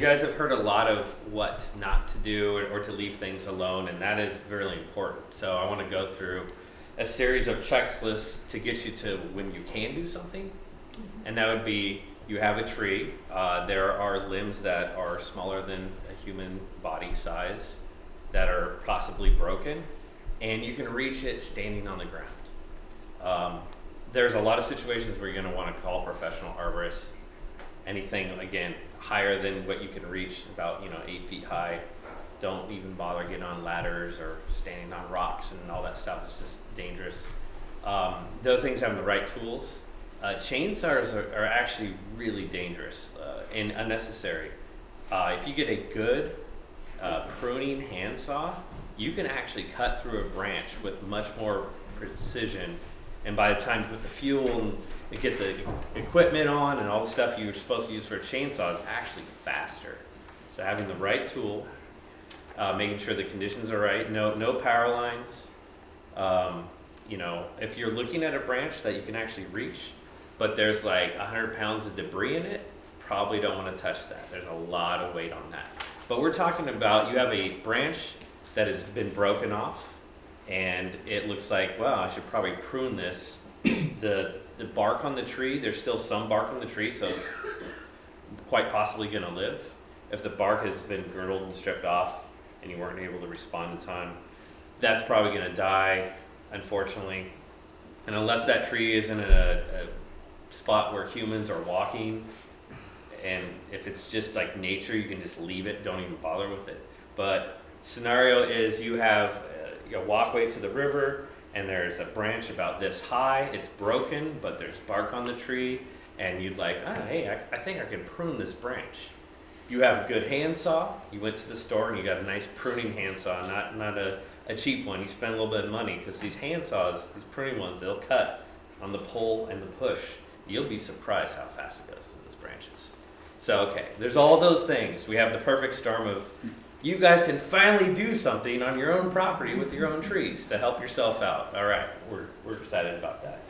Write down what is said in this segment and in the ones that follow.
guys have heard a lot of what not to do or to leave things alone, and that is really important. So I want to go through a series of checklists to get you to when you can do something. And that would be, you have a tree, there are limbs that are smaller than a human body size that are possibly broken, and you can reach it standing on the ground. There's a lot of situations where you're going to want to call professional arborists. Anything, again, higher than what you can reach, about 8 feet high. Don't even bother getting on ladders or standing on rocks and all that stuff. It's just dangerous. The other things, having the right tools. Chainsaws are actually really dangerous and unnecessary. If you get a good pruning handsaw, you can actually cut through a branch with much more precision. And by the time you put the fuel and get the equipment on and all the stuff you're supposed to use for a chainsaw is actually faster. So having the right tool, making sure the conditions are right, no power lines. If you're looking at a branch that you can actually reach, but there's like 100 pounds of debris in it, probably don't want to touch that. There's a lot of weight on that. But we're talking about, you have a branch that has been broken off, and it looks like, well, I should probably prune this. The bark on the tree, there's still some bark on the tree, so it's quite possibly going to live. If the bark has been girdled and stripped off and you weren't able to respond in time, that's probably going to die, unfortunately. And unless that tree is in a spot where humans are walking, and if it's just like nature, you can just leave it, don't even bother with it. But scenario is, you have a walkway to the river, and there's a branch about this high, it's broken, but there's bark on the tree, and you'd like, hey, I think I can prune this branch. You have a good handsaw, you went to the store and you got a nice pruning handsaw, not a cheap one. You spend a little bit of money, because these handsaws, these pruning ones, they'll cut on the pull and the push. You'll be surprised how fast it goes through those branches. So, okay, there's all those things. We have the perfect storm of, you guys can finally do something on your own property with your own trees to help yourself out. All right, we're excited about that.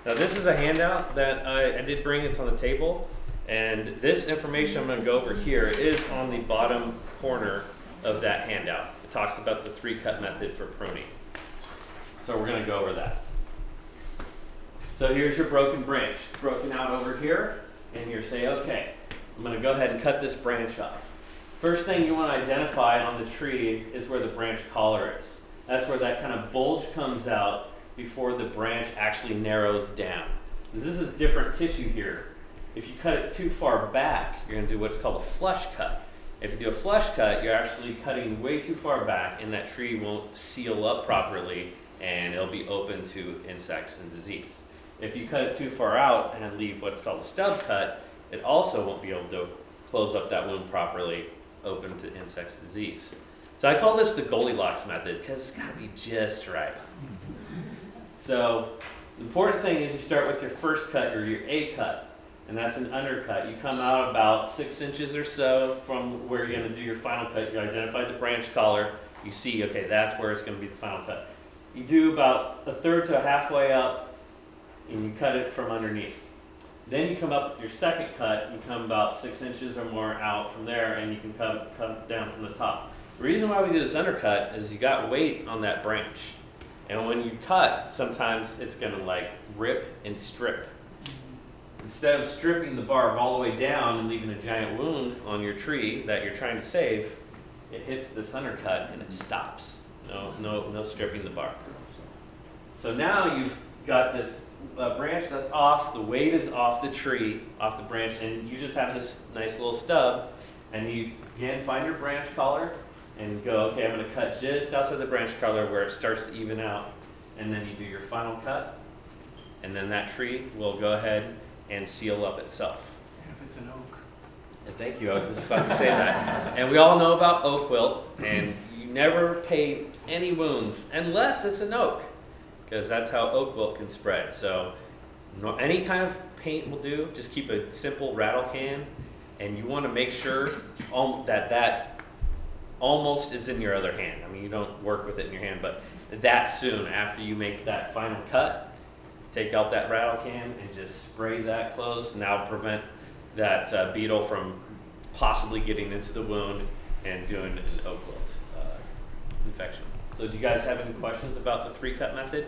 Now, this is a handout that I did bring. It's on the table. And this information I'm going to go over here is on the bottom corner of that handout. It talks about the 3-cut method for pruning. So we're going to go over that. So here's your broken branch, broken out over here. And you say, okay, I'm going to go ahead and cut this branch off. First thing you want to identify on the tree is where the branch collar is. That's where that kind of bulge comes out before the branch actually narrows down. This is different tissue here. If you cut it too far back, you're going to do what's called a flush cut. If you do a flush cut, you're actually cutting way too far back, and that tree won't seal up properly, and it'll be open to insects and disease. If you cut it too far out and leave what's called a stub cut, it also won't be able to close up that wound properly, open to insects and disease. So I call this the Goldilocks method, because it's got to be just right. So the important thing is you start with your first cut, or your A cut, and that's an undercut. You come out about 6 inches or so from where you're going to do your final cut. You identify the branch collar. You see, okay, that's where it's going to be the final cut. You do about 1/3 to halfway up, and you cut it from underneath. Then you come up with your second cut. You come about 6 inches or more out from there, and you can cut down from the top. The reason why we do this undercut is you got weight on that branch. And when you cut, sometimes it's going to like rip and strip. Instead of stripping the bark all the way down and leaving a giant wound on your tree that you're trying to save, it hits this undercut and it stops. No stripping the bark. So now you've got this branch that's off, the weight is off the tree, off the branch, and you just have this nice little stub, and you again find your branch collar and go, okay, I'm going to cut just outside the branch collar where it starts to even out, and then you do your final cut, and then that tree will go ahead and seal up itself. And if it's an oak. And thank you, I was just about to say that. And we all know about oak wilt, and you never paint any wounds unless it's an oak, because that's how oak wilt can spread. So any kind of paint will do. Just keep a simple rattle can, and you want to make sure that almost is in your other hand. I mean, you don't work with it in your hand, but that soon after you make that final cut, take out that rattle can and just spray that closed. Now prevent that beetle from possibly getting into the wound and doing an oak wilt infection. So do you guys have any questions about the 3-cut method?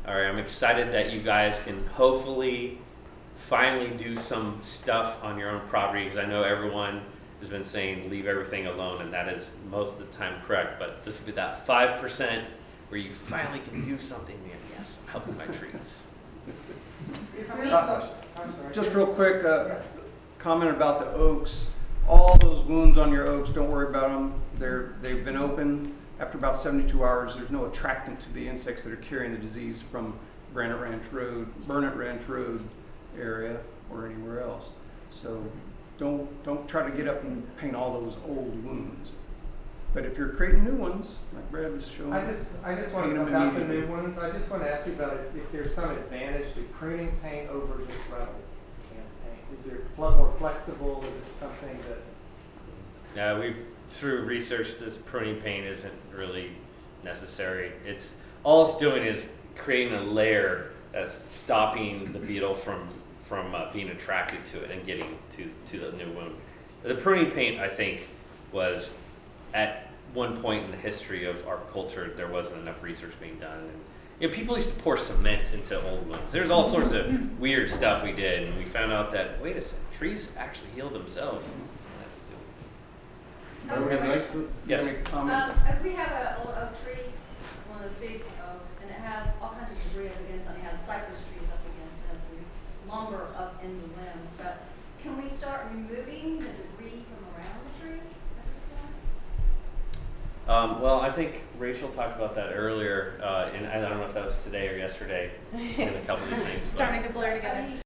All right, I'm excited that you guys can hopefully finally do some stuff on your own property, because I know everyone has been saying leave everything alone, and that is most of the time correct, but this will be that 5% where you finally can do something. Man, yes, I'm helping my trees. Just real quick, comment about the oaks. All those wounds on your oaks, don't worry about them. They've been open. After about 72 hours, there's no attractant to the insects that are carrying the disease from Burnett Ranch Road area or anywhere else. So don't try to get up and paint all those old wounds. But if you're creating new ones, like Brad was showing, I just want to about the new ones. I just want to ask you about if there's some advantage to pruning paint over just rubble paint. Is it more flexible? Is it something that? Yeah, through research, this pruning paint isn't really necessary. All it's doing is creating a layer that's stopping the beetle from being attracted to it and getting to the new wound. The pruning paint, I think, was at one point in the history of our culture, there wasn't enough research being done. And, people used to pour cement into old wounds. There's all sorts of weird stuff we did, and we found out that, wait a second, trees actually heal themselves. Yes. If we have an old oak tree, one of those big oaks, and it has all kinds of debris up against it, and it has cypress trees up against it, has some lumber up in the limbs, but can we start removing the debris from around the tree at this point? Well, I think Rachel talked about that earlier, and I don't know if that was today or yesterday, in a couple of these things. Starting to blur together.